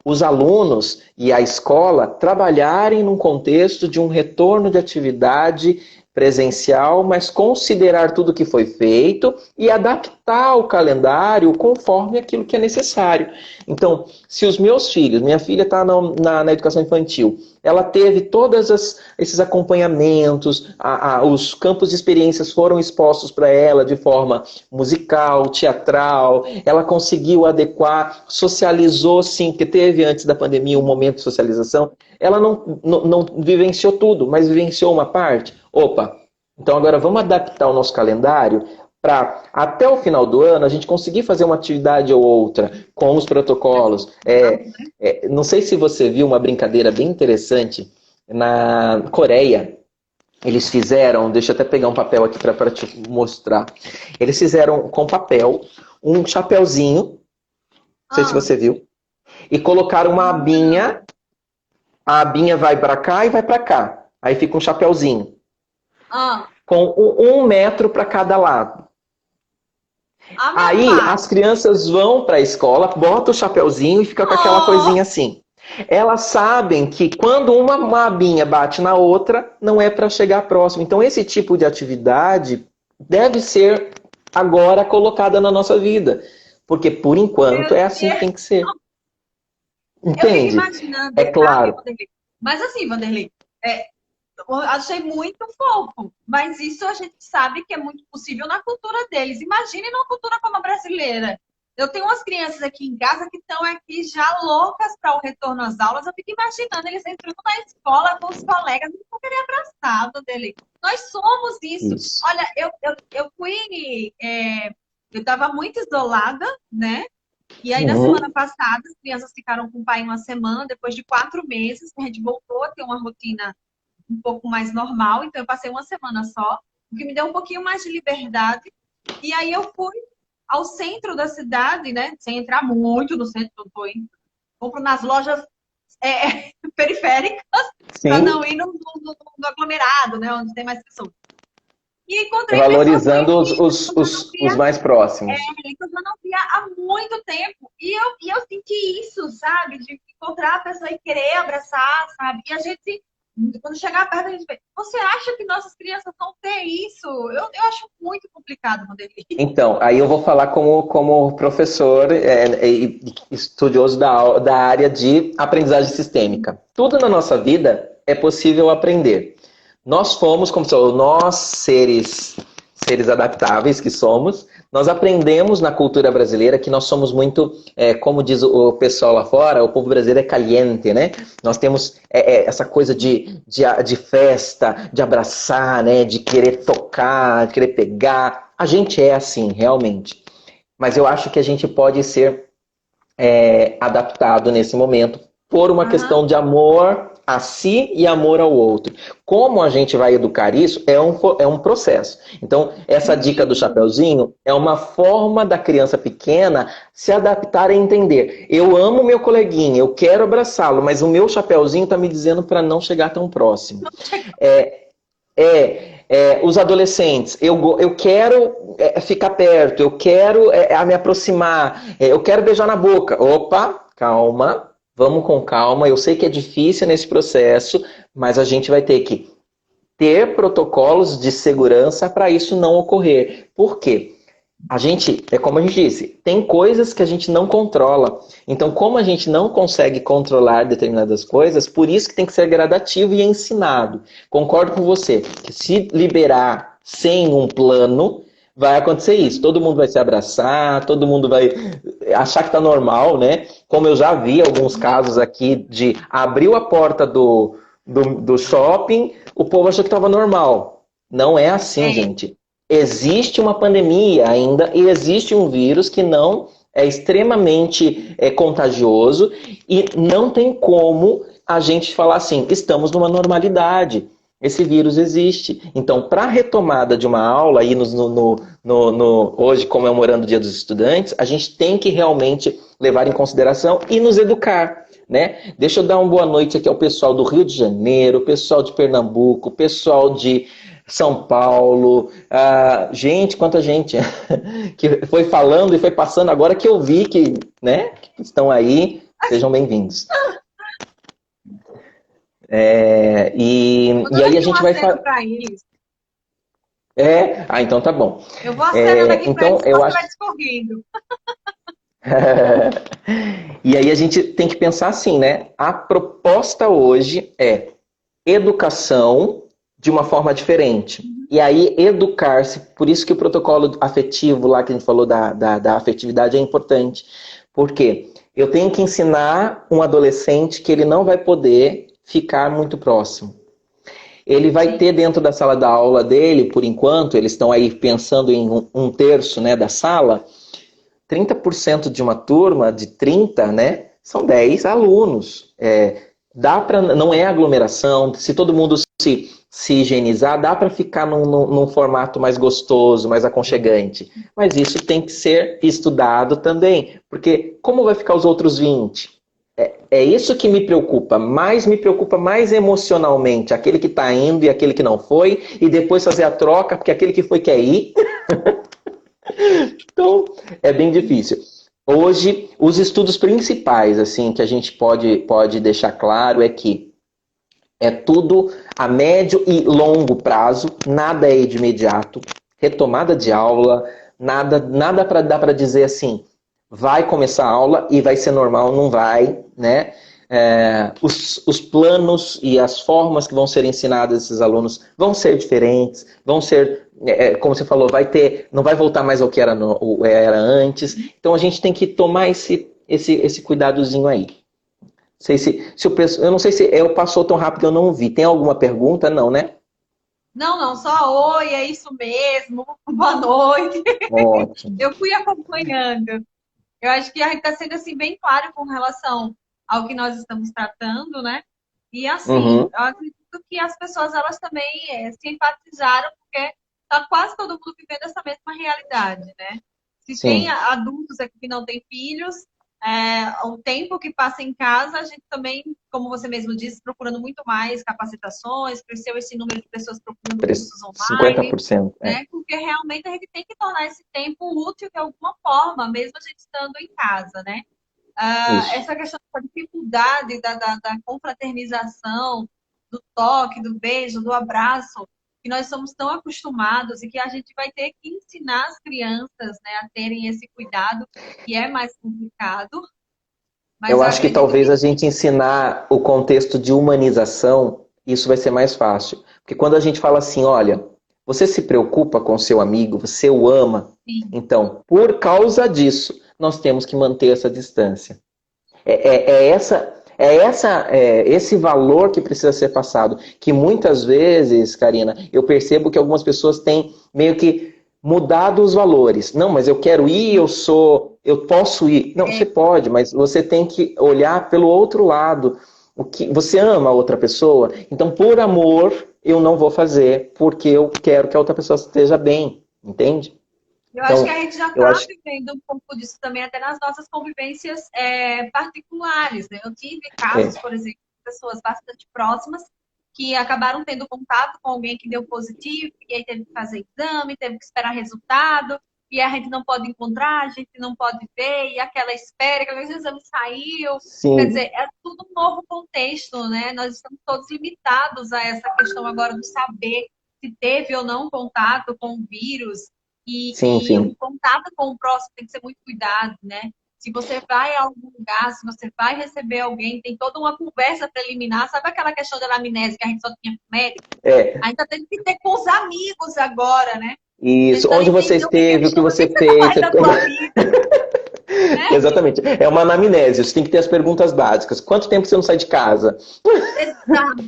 os alunos e a escola trabalharem num contexto de um retorno de atividade presencial, mas considerar tudo que foi feito e adaptar o calendário conforme aquilo que é necessário. Então, se os meus filhos, minha filha está na educação infantil, ela teve todos esses acompanhamentos, os campos de experiências foram expostos para ela de forma musical, teatral, ela conseguiu adequar, socializou sim, porque teve antes da pandemia um momento de socialização, ela não vivenciou tudo, mas vivenciou uma parte. Opa, então agora vamos adaptar o nosso calendário para até o final do ano a gente conseguir fazer uma atividade ou outra com os protocolos. Não sei se você viu uma brincadeira bem interessante na Coreia. Eles fizeram, deixa eu até pegar um papel aqui para te mostrar. Eles fizeram com papel um chapéuzinho, não sei se você viu, e colocaram uma abinha. A abinha vai para cá e vai para cá. Aí fica um chapéuzinho. Com 1 metro para cada lado. Aí as crianças vão para a escola, botam o chapéuzinho e fica com aquela coisinha assim. Elas sabem que quando uma abinha bate na outra, não é para chegar próximo. Então esse tipo de atividade deve ser agora colocada na nossa vida. Porque por enquanto é assim que tem que ser. Entende? Eu fico imaginando, é claro. Vanderlei? Mas assim, Vanderlei, eu achei muito fofo, mas isso a gente sabe que é muito possível na cultura deles. Imagine numa cultura como a brasileira. Eu tenho umas crianças aqui em casa que estão aqui já loucas para o retorno às aulas. Eu fico imaginando eles entrando na escola com os colegas, eles vão querer abraçado dele. Nós somos isso. Olha, eu fui... eu estava muito isolada, né? E aí, na semana passada, as crianças ficaram com o pai 1 semana, depois de 4 meses, a gente voltou a ter uma rotina um pouco mais normal, então eu passei 1 semana só, o que me deu um pouquinho mais de liberdade. E aí eu fui ao centro da cidade, né? Sem entrar muito no centro, eu tô indo. Compro nas lojas periféricas, para não ir no aglomerado, né? Onde tem mais pessoas. E encontrei valorizando os mais próximos. Que eu não via há muito tempo. E eu senti isso, sabe? De encontrar a pessoa e querer abraçar, sabe? E a gente, quando chegar perto, a gente vê, você acha que nossas crianças vão ter isso? Eu acho muito complicado, Vanderlei. Então, aí eu vou falar como professor estudioso da área de aprendizagem sistêmica. Tudo na nossa vida é possível aprender. Nós fomos, como nós seres seres adaptáveis que somos, nós aprendemos na cultura brasileira que nós somos muito, como diz o pessoal lá fora, o povo brasileiro é caliente, né? Nós temos essa coisa de festa, de abraçar, né? De querer tocar, de querer pegar. A gente é assim, realmente. Mas eu acho que a gente pode ser adaptado nesse momento por uma questão de amor a si e amor ao outro. Como a gente vai educar isso é um processo. Então, essa dica do chapeuzinho é uma forma da criança pequena se adaptar e entender. Eu amo meu coleguinha, eu quero abraçá-lo, mas o meu chapeuzinho está me dizendo para não chegar tão próximo. Os adolescentes, eu quero ficar perto, eu quero me aproximar, eu quero beijar na boca. Opa, calma. Vamos com calma, eu sei que é difícil nesse processo, mas a gente vai ter que ter protocolos de segurança para isso não ocorrer. Por quê? A gente, como a gente disse, tem coisas que a gente não controla. Então, como a gente não consegue controlar determinadas coisas, por isso que tem que ser gradativo e ensinado. Concordo com você, que se liberar sem um plano, vai acontecer isso. Todo mundo vai se abraçar, todo mundo vai achar que está normal, né? Como eu já vi alguns casos aqui de abriu a porta do shopping, o povo achou que estava normal. Não é assim, gente. Existe uma pandemia ainda e existe um vírus que não é extremamente contagioso e não tem como a gente falar assim, estamos numa normalidade. Esse vírus existe. Então, para a retomada de uma aula, aí hoje comemorando o Dia dos Estudantes, a gente tem que realmente levar em consideração e nos educar. Né? Deixa eu dar uma boa noite aqui ao pessoal do Rio de Janeiro, o pessoal de Pernambuco, o pessoal de São Paulo. Gente, quanta gente que foi falando e foi passando agora que eu vi que, né, que estão aí. Sejam bem-vindos. E aí a gente vai falar. Então tá bom. Eu vou acelerando aqui então, para eu acho... vai discorrendo. E aí a gente tem que pensar assim, né? A proposta hoje é educação de uma forma diferente. E aí educar-se, por isso que o protocolo afetivo lá que a gente falou da afetividade é importante. Porque eu tenho que ensinar um adolescente que ele não vai poder ficar muito próximo. Ele vai ter dentro da sala da aula dele, por enquanto, eles estão aí pensando em um terço, né, da sala, 30% de uma turma de 30, né, são 10 alunos. Não é aglomeração, se todo mundo se higienizar, dá para ficar num formato mais gostoso, mais aconchegante. Mas isso tem que ser estudado também, porque como vai ficar os outros 20? É isso que me preocupa mais emocionalmente, aquele que está indo e aquele que não foi, e depois fazer a troca, porque aquele que foi quer ir. Então, é bem difícil. Hoje, os estudos principais, assim, que a gente pode deixar claro é que é tudo a médio e longo prazo, nada é de imediato, retomada de aula, nada dá para dizer assim, vai começar a aula e vai ser normal, não vai, né? Os planos e as formas que vão ser ensinadas a esses alunos vão ser diferentes, vão ser, como você falou, não vai voltar mais ao que era antes. Então a gente tem que tomar esse cuidadozinho aí. Eu não sei se eu passou tão rápido, eu não vi. Tem alguma pergunta? Não, né? Não, só oi, é isso mesmo, boa noite. Ótimo. Eu fui acompanhando. Eu acho que a gente está sendo assim, bem claro com relação ao que nós estamos tratando, né? E assim, eu acredito que as pessoas, elas também se enfatizaram, porque está quase todo mundo vivendo essa mesma realidade, né? Se Sim. tem adultos aqui que não têm filhos, o tempo que passa em casa, a gente também, como você mesmo disse, procurando muito mais capacitações, cresceu esse número de pessoas procurando cursos online. 50%. Né? Porque realmente a gente tem que tornar esse tempo útil de alguma forma, mesmo a gente estando em casa, né? Essa questão da dificuldade da confraternização, do toque, do beijo, do abraço, que nós somos tão acostumados e que a gente vai ter que ensinar as crianças, né, a terem esse cuidado, que é mais complicado. Mas eu acho que talvez a gente ensinar o contexto de humanização, isso vai ser mais fácil. Porque quando a gente fala assim, olha, Você se preocupa com seu amigo, você o ama. Sim. Então, por causa disso, nós temos que manter essa distância. Esse valor que precisa ser passado. Que muitas vezes, Karina, eu percebo que algumas pessoas têm meio que mudado os valores. Não, mas eu quero ir, eu posso ir. Não, você pode, mas você tem que olhar pelo outro lado. O que você ama a outra pessoa, então por amor eu não vou fazer, porque eu quero que a outra pessoa esteja bem, entende? Eu acho que Então, a gente já eu está acho vivendo um pouco disso também até nas nossas convivências particulares, né? Eu tive é, casos, por exemplo, de pessoas bastante próximas que acabaram tendo contato com alguém que deu positivo, e aí teve que fazer exame, teve que esperar resultado, e a gente não pode encontrar, a gente não pode ver, e aquela espera, que às vezes o exame saiu. Quer sim, dizer, é tudo um novo contexto, né? Nós estamos todos limitados a essa questão agora do saber se teve ou não contato com o vírus. sim, E o sim. contato com o próximo tem que ser muito cuidado, né? Se você vai a algum lugar, se você vai receber alguém, tem toda uma conversa preliminar. Sabe aquela questão da anamnese que a gente só tinha com o médico? É, A gente tá tendo que ter com os amigos agora, né? isso, Tentando onde você entender o que esteve, eles o que estão, o você que você tá fez. fazendo da tua vida, né? Exatamente. É uma anamnese, você tem que ter as perguntas básicas. Quanto tempo você não sai de casa? Exato,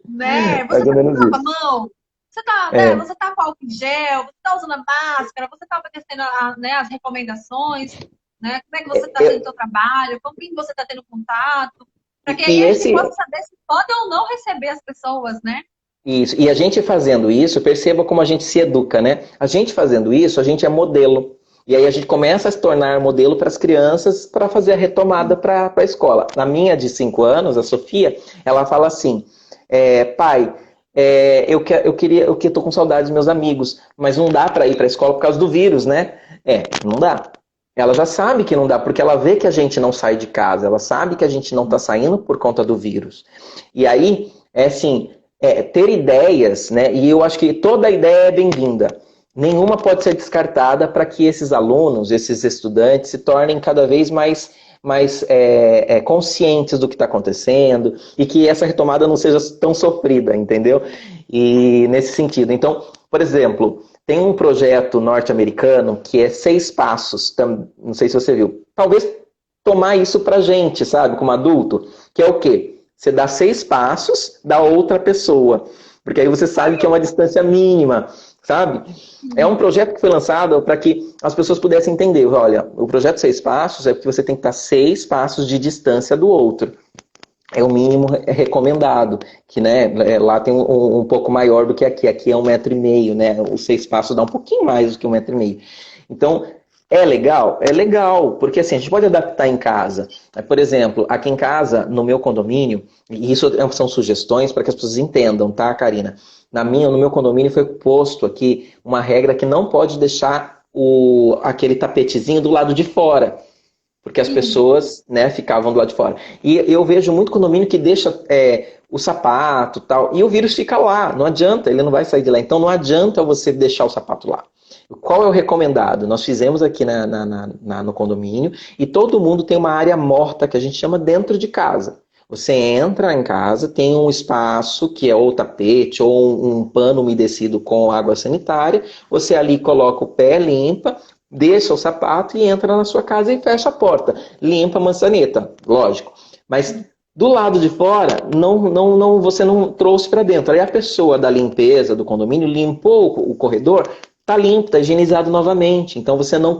né? Você Mais ou tá menos com a isso. mão? Você tá, né? É, Você tá com álcool em gel? Você tá usando a máscara? Você tá obedecendo né, as recomendações? Né? Como é que você está fazendo o seu trabalho? Com quem você está tendo contato? Para que e aí a gente possa esse, saber se pode ou não receber as pessoas, né? isso, e a gente fazendo isso, perceba como a gente se educa, né? A gente fazendo isso, a gente é modelo. E aí a gente começa a se tornar modelo para as crianças para fazer a retomada para a escola. Na minha de 5 anos, a Sofia, ela fala assim: pai, eu que tô com saudade dos meus amigos, mas não dá para ir para a escola por causa do vírus, né? Não dá. Ela já sabe que não dá, porque ela vê que a gente não sai de casa, ela sabe que a gente não está saindo por conta do vírus. E aí, é assim, ter ideias, né? E eu acho que toda ideia é bem-vinda. Nenhuma pode ser descartada para que esses alunos, esses estudantes, se tornem cada vez mais conscientes do que está acontecendo e que essa retomada não seja tão sofrida, entendeu? E nesse sentido. Então, por exemplo, tem um projeto norte-americano que é 6 passos, não sei se você viu. Talvez tomar isso pra gente, sabe, como adulto, que é o quê? Você dá 6 passos da outra pessoa, porque aí você sabe que é uma distância mínima, sabe? É um projeto que foi lançado para que as pessoas pudessem entender. Olha, o projeto 6 passos é porque você tem que estar 6 passos de distância do outro. É o mínimo recomendado, que né, lá tem um pouco maior do que aqui. Aqui é 1,5 m, né? Os 6 passos dá um pouquinho mais do que 1,5 m. Então, é legal? É legal, porque assim, a gente pode adaptar em casa. Por exemplo, aqui em casa, no meu condomínio, e isso são sugestões para que as pessoas entendam, tá, Karina? No meu condomínio foi posto aqui uma regra que não pode deixar aquele tapetezinho do lado de fora, porque as Sim. pessoas, né, ficavam do lado de fora. E eu vejo muito condomínio que deixa o sapato tal, e o vírus fica lá, não adianta, ele não vai sair de lá. Então não adianta você deixar o sapato lá. Qual é o recomendado? Nós fizemos aqui no condomínio e todo mundo tem uma área morta que a gente chama dentro de casa. Você entra em casa, tem um espaço que é ou tapete ou um pano umedecido com água sanitária. Você ali coloca o pé, limpa, deixa o sapato e entra na sua casa e fecha a porta. Limpa a maçaneta, lógico. Mas do lado de fora, você não trouxe para dentro. Aí a pessoa da limpeza do condomínio limpou o corredor, está limpo, está higienizado novamente. Então você não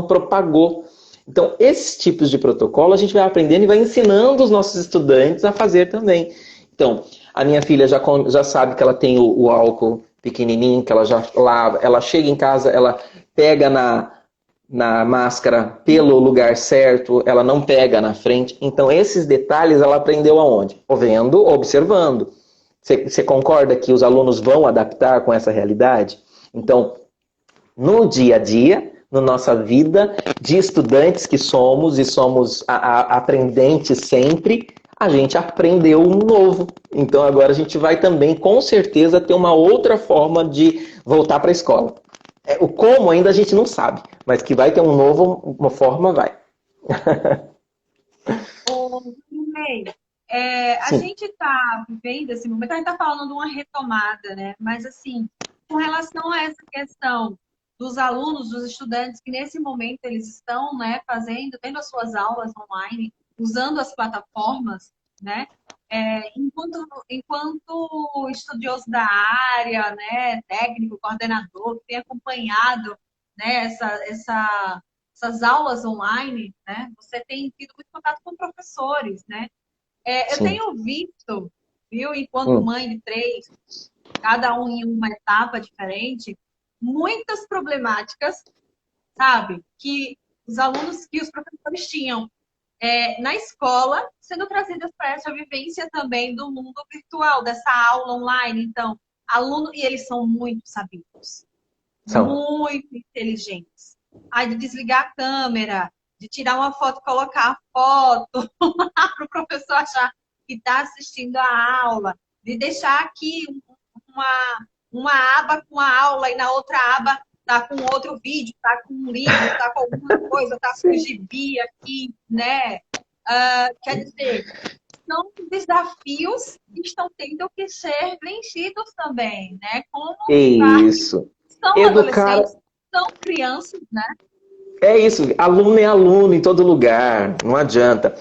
propagou. Então, esses tipos de protocolo a gente vai aprendendo e vai ensinando os nossos estudantes a fazer também. Então, a minha filha já sabe que ela tem o álcool pequenininho, que ela já lava, ela chega em casa, ela pega na máscara pelo lugar certo, ela não pega na frente. Então, esses detalhes ela aprendeu aonde? Vendo, observando. Você concorda que os alunos vão adaptar com essa realidade? Então, no dia a dia, na nossa vida de estudantes que somos e somos aprendentes sempre, a gente aprendeu um novo. Então agora a gente vai também, com certeza, ter uma outra forma de voltar para a escola. O como ainda a gente não sabe, mas que vai ter uma forma, vai. Ô, Ney, A Sim, gente está vivendo esse momento, a gente está falando de uma retomada, né? Mas, assim, com relação a essa questão dos alunos, dos estudantes, que nesse momento eles estão, né, tendo as suas aulas online, usando as plataformas, né? Enquanto estudioso da área, né, técnico, coordenador, que tem acompanhado, né, essas aulas online, né? Você tem tido muito contato com professores, né? Eu sim. tenho visto, viu, enquanto Hum, mãe de três, cada um em uma etapa diferente, muitas problemáticas, sabe, que os professores tinham na escola, sendo trazidas para essa vivência também do mundo virtual, dessa aula online. Então, e eles são muito sabidos, são. muito inteligentes. Aí de desligar a câmera, de tirar uma foto, colocar a foto, para o professor achar que está assistindo a aula, de deixar aqui uma aba com a aula e na outra aba tá com outro vídeo, tá com um livro, tá com alguma coisa, tá com um Sim. gibi aqui, né? Quer dizer, são desafios que estão tendo que ser vencidos também, né? Como lidar? Isso. São Educar adolescentes, são crianças, né? é isso, aluno é aluno em todo lugar, não adianta.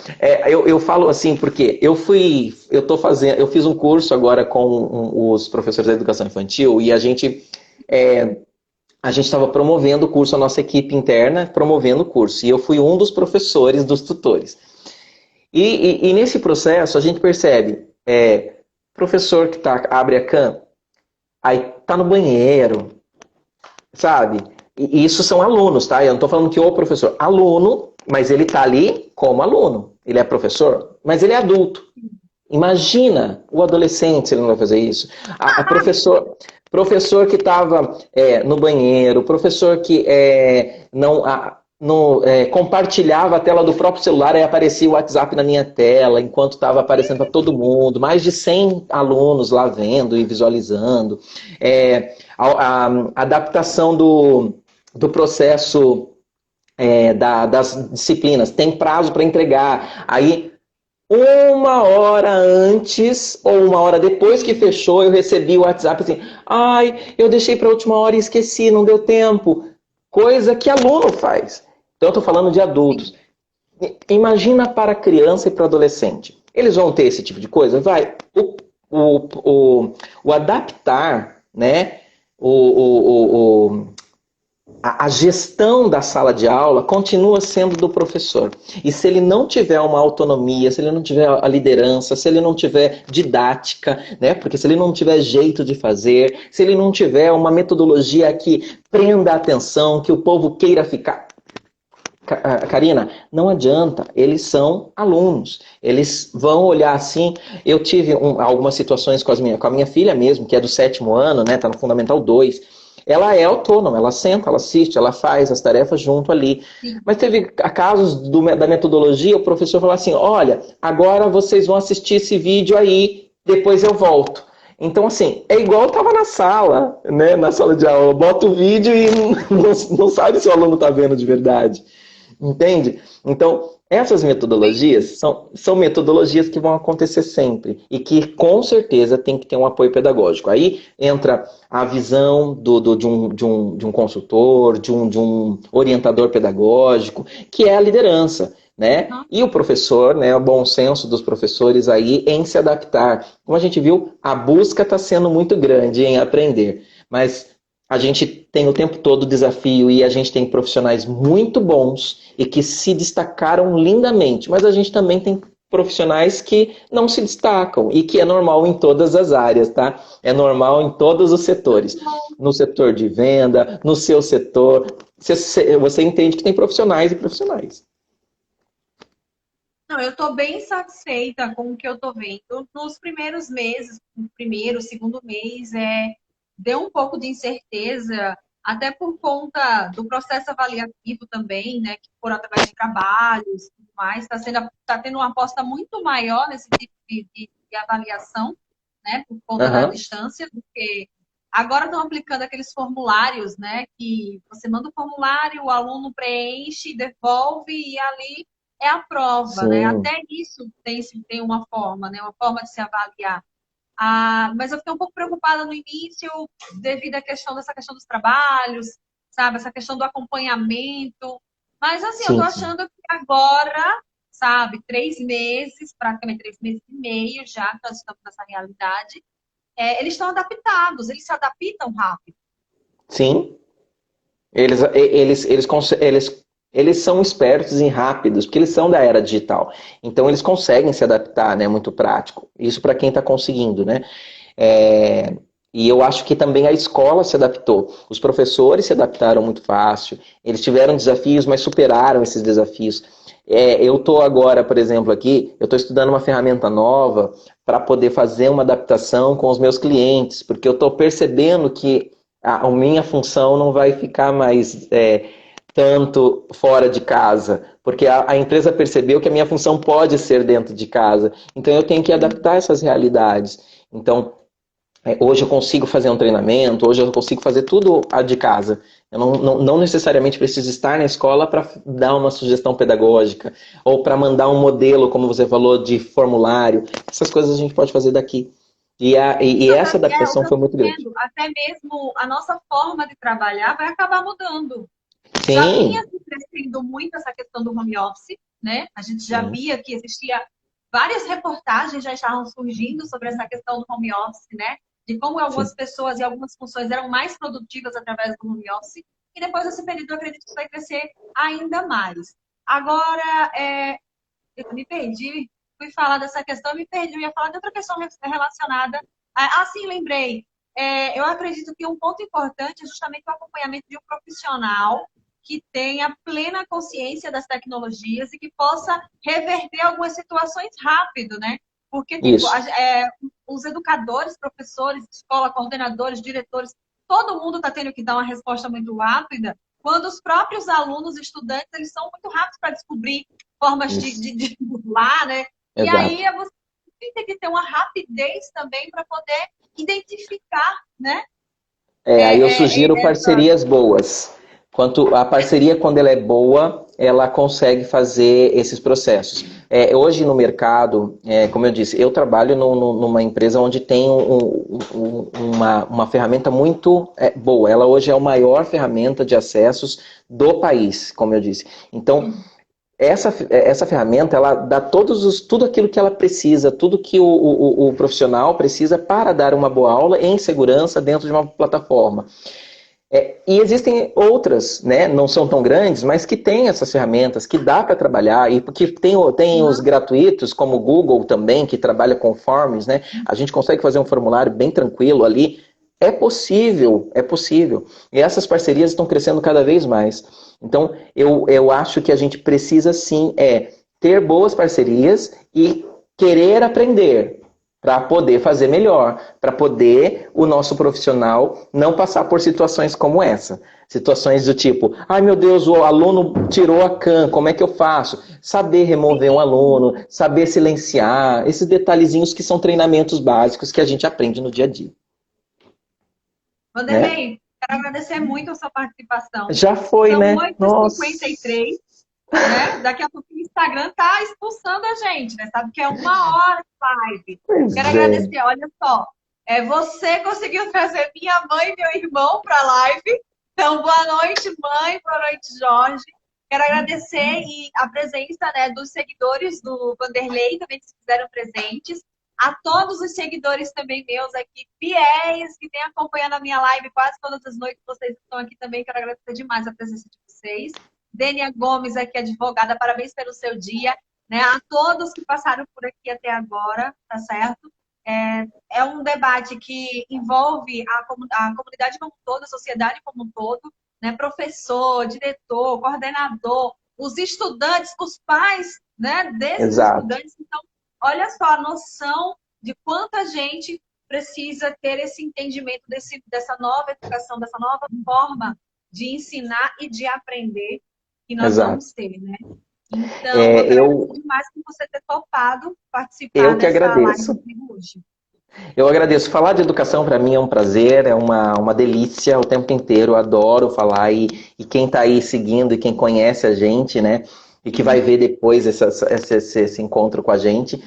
Eu falo assim porque eu fiz um curso agora com os professores da educação infantil e é, a gente estava promovendo o curso, a nossa equipe interna promovendo o curso e eu fui um dos professores, dos tutores. E nesse processo a gente percebe, professor que abre a cam, aí tá no banheiro, sabe? E isso são alunos, tá? Eu não estou falando que o professor, aluno, mas ele está ali como aluno. Ele é professor, mas ele é adulto. Imagina o adolescente se ele não vai fazer isso. A professor que estava no banheiro, professor que não compartilhava a tela do próprio celular e aparecia o WhatsApp na minha tela enquanto estava aparecendo para todo mundo. Mais de 100 alunos lá vendo e visualizando. A adaptação do processo das disciplinas. Tem prazo para entregar. Aí uma hora antes ou uma hora depois que fechou, eu recebi o WhatsApp assim: ai, eu deixei para a última hora e esqueci, não deu tempo. Coisa que aluno faz. Então, eu estou falando de adultos. Sim. Imagina para criança e para adolescente. Eles vão ter esse tipo de coisa? Vai. O, o, o adaptar, né? A gestão da sala de aula continua sendo do professor. E se ele não tiver uma autonomia, se ele não tiver a liderança, se ele não tiver didática, né? Porque se ele não tiver jeito de fazer, se ele não tiver uma metodologia que prenda a atenção, que o povo queira ficar. Karina, não adianta, eles são alunos, eles vão olhar assim. Eu tive algumas situações com a minha filha mesmo, que é do 7º ano, né? Tá no Fundamental 2. Ela é autônoma, ela senta, ela assiste, ela faz as tarefas junto ali. Sim. Mas teve casos da metodologia, o professor falou assim: olha, agora vocês vão assistir esse vídeo aí, depois eu volto. Então, assim, é igual eu estava na sala, né? Na sala de aula, bota o vídeo e não sabe se o aluno está vendo de verdade. Entende? Então, essas metodologias são metodologias que vão acontecer sempre e que, com certeza, tem que ter um apoio pedagógico. Aí entra a visão de um consultor, de um orientador pedagógico, que é a liderança. Né? E o professor, né, o bom senso dos professores aí em se adaptar. Como a gente viu, a busca está sendo muito grande em aprender, mas a gente tem o tempo todo desafio e a gente tem profissionais muito bons e que se destacaram lindamente, mas a gente também tem profissionais que não se destacam e que é normal em todas as áreas, tá? É normal em todos os setores. No setor de venda, no seu setor, você entende que tem profissionais e profissionais. Não, eu estou bem satisfeita com o que eu estou vendo. Nos primeiros meses, no primeiro, segundo mês, deu um pouco de incerteza, até por conta do processo avaliativo também, né? Que foram através de trabalhos e tudo mais. Tá tendo uma aposta muito maior nesse tipo de avaliação, né? Por conta da Aham. distância, do que agora estão aplicando aqueles formulários, né? Que você manda o formulário, o aluno preenche, devolve e ali é a prova, né? Sim, Até isso tem uma forma, né? Uma forma de se avaliar. Mas eu fiquei um pouco preocupada no início, devido à dessa questão dos trabalhos, sabe? Essa questão do acompanhamento. Mas, assim, eu tô sim, sim. achando que agora, sabe, 3 meses, praticamente 3 meses e meio já que nós estamos nessa realidade, eles estão adaptados, eles se adaptam rápido. Sim. Eles são espertos e rápidos, porque eles são da era digital. Então, eles conseguem se adaptar, né? Muito prático. Isso para quem está conseguindo, né? É, e eu acho que também a escola se adaptou. Os professores se adaptaram muito fácil. Eles tiveram desafios, mas superaram esses desafios. Eu estou agora, por exemplo, aqui, eu estou estudando uma ferramenta nova para poder fazer uma adaptação com os meus clientes, porque eu estou percebendo que a minha função não vai ficar mais tanto fora de casa, porque a empresa percebeu que a minha função pode ser dentro de casa. Então eu tenho que adaptar essas realidades. Então, hoje eu consigo fazer um treinamento, hoje eu consigo fazer tudo de casa. Eu não necessariamente preciso estar na escola para dar uma sugestão pedagógica ou para mandar um modelo, como você falou, de formulário. Essas coisas a gente pode fazer daqui. E essa O que adaptação eu foi estou muito grande. vendo, até mesmo a nossa forma de trabalhar vai acabar mudando. Já vinha Sim, se crescendo muito essa questão do home office, né? A gente já sim, via que existia várias reportagens já estavam surgindo sobre essa questão do home office, né? De como sim. algumas pessoas e algumas funções eram mais produtivas através do home office. E depois desse período, eu acredito que isso vai crescer ainda mais. Agora, eu me perdi, fui falar dessa questão, me perdi, eu ia falar de outra questão relacionada. Sim, lembrei. Eu acredito que um ponto importante é justamente o acompanhamento de um profissional que tenha plena consciência das tecnologias e que possa reverter algumas situações rápido, né? Porque, tipo, Isso. os educadores, professores, escola, coordenadores, diretores, todo mundo está tendo que dar uma resposta muito rápida, quando os próprios alunos, estudantes, eles são muito rápidos para descobrir formas de, Isso. de, de burlar, né? E aí Exato. você tem que ter uma rapidez também para poder identificar, né? Aí eu sugiro Essa. parcerias boas. A parceria, quando ela é boa, ela consegue fazer esses processos. Hoje no mercado, como eu disse, eu trabalho numa empresa onde tem uma ferramenta muito boa. Ela hoje é a maior ferramenta de acessos do país, como eu disse. Então, essa ferramenta, ela dá tudo aquilo que ela precisa, tudo que o profissional precisa para dar uma boa aula em segurança dentro de uma plataforma. E existem outras, né, não são tão grandes, mas que têm essas ferramentas, que dá para trabalhar, e porque tem os gratuitos, como o Google também, que trabalha com forms, né, a gente consegue fazer um formulário bem tranquilo ali. É possível, é possível. E essas parcerias estão crescendo cada vez mais. Então, eu acho que a gente precisa sim ter boas parcerias e querer aprender para poder fazer melhor, para poder o nosso profissional não passar por situações como essa. Situações do tipo, ai meu Deus, o aluno tirou a CAM, como é que eu faço? Saber remover um aluno, saber silenciar, esses detalhezinhos que são treinamentos básicos que a gente aprende no dia a dia, né? Vanderlei, quero agradecer muito a sua participação. Já foi, São né? oito h Nossa, 53 né? Daqui a pouco o Instagram tá expulsando a gente, né? Sabe que é 1 hora de live. Quero pois é. agradecer, olha só. Você conseguiu trazer minha mãe e meu irmão para a live. Então, boa noite, mãe, boa noite, Jorge. Quero agradecer a presença, né, dos seguidores do Vanderlei, também que se fizeram presentes. A todos os seguidores também meus aqui, fiéis, que têm acompanhado a minha live quase todas as noites. Vocês estão aqui também. Quero agradecer demais a presença de vocês. Dênia Gomes, aqui, advogada, parabéns pelo seu dia. Né? A todos que passaram por aqui até agora, tá certo? É um debate que envolve a comunidade como um todo, a sociedade como um todo, né? Professor, diretor, coordenador, os estudantes, os pais, né, desses Exato, estudantes. Então, olha só a noção de quanta gente precisa ter esse entendimento dessa nova educação, dessa nova forma de ensinar e de aprender que nós exato. vamos ter, né? Então, eu quero agradecer Eu, demais por você ter topado participar eu que dessa live agradeço. comigo hoje. Eu agradeço. Falar de educação para mim é um prazer, é uma delícia o tempo inteiro. Eu adoro falar e quem está aí seguindo e quem conhece a gente, né? e que vai ver depois esse encontro com a gente,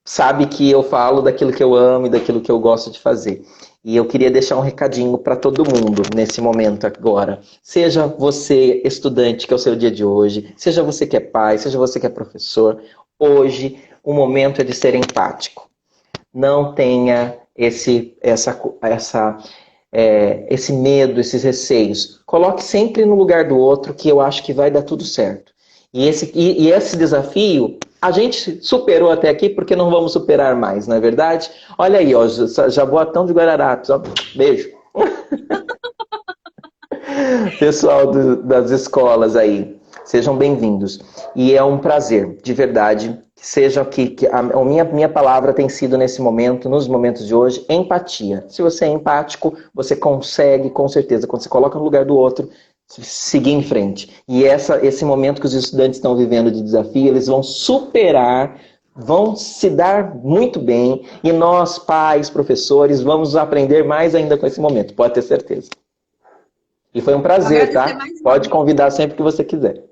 sabe que eu falo daquilo que eu amo e daquilo que eu gosto de fazer. E eu queria deixar um recadinho para todo mundo nesse momento agora. Seja você estudante, que é o seu dia de hoje, seja você que é pai, seja você que é professor, hoje o momento é de ser empático. Não tenha esse medo, esses receios. Coloque sempre no lugar do outro, que eu acho que vai dar tudo certo. E esse desafio a gente superou até aqui, porque não vamos superar mais, não é verdade? Olha aí, ó, Jaboatão de Guararapes, ó, beijo. Pessoal das escolas aí, sejam bem-vindos. E é um prazer, de verdade, seja que a minha palavra tem sido nesse momento, nos momentos de hoje, empatia. Se você é empático, você consegue, com certeza, quando você coloca no lugar do outro, seguir em frente. E esse momento que os estudantes estão vivendo de desafio, eles vão superar, vão se dar muito bem, e nós, pais, professores, vamos aprender mais ainda com esse momento, pode ter certeza. E foi um prazer, tá? Pode convidar sempre que você quiser.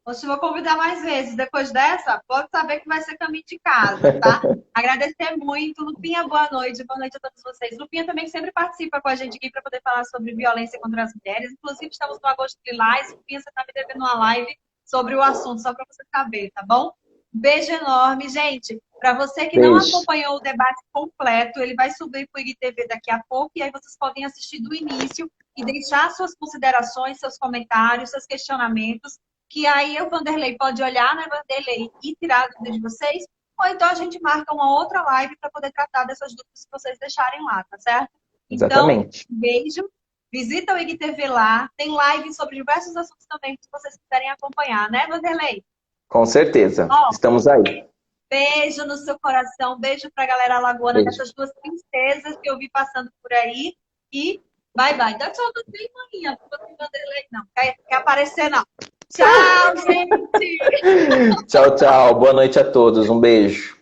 Hoje eu vou convidar mais vezes. Depois dessa, pode saber que vai ser caminho de casa, tá? Agradecer muito. Lupinha, boa noite. Boa noite a todos vocês. Lupinha também sempre participa com a gente aqui para poder falar sobre violência contra as mulheres. Inclusive, estamos no Agosto Lilás. Lupinha, você está me devendo uma live sobre o assunto, só para você saber, tá bom? Beijo enorme, gente. Para você que não acompanhou o debate completo, ele vai subir para o IGTV daqui a pouco e aí vocês podem assistir do início e deixar suas considerações, seus comentários, seus questionamentos, que aí o Vanderlei pode olhar, né, Vanderlei, e tirar a dúvida de vocês, ou então a gente marca uma outra live para poder tratar dessas dúvidas que vocês deixarem lá, tá certo? Exatamente. Então, beijo, visita o IGTV lá, tem live sobre diversos assuntos também que vocês quiserem acompanhar, né, Vanderlei? Com certeza, estamos aí. Beijo no seu coração, beijo pra galera alagoana, dessas duas princesas que eu vi passando por aí, e bye, bye. Dá tchau também, maninha, porque Vanderlei não quer aparecer, não. Tchau, gente! Tchau, tchau. Boa noite a todos. Um beijo.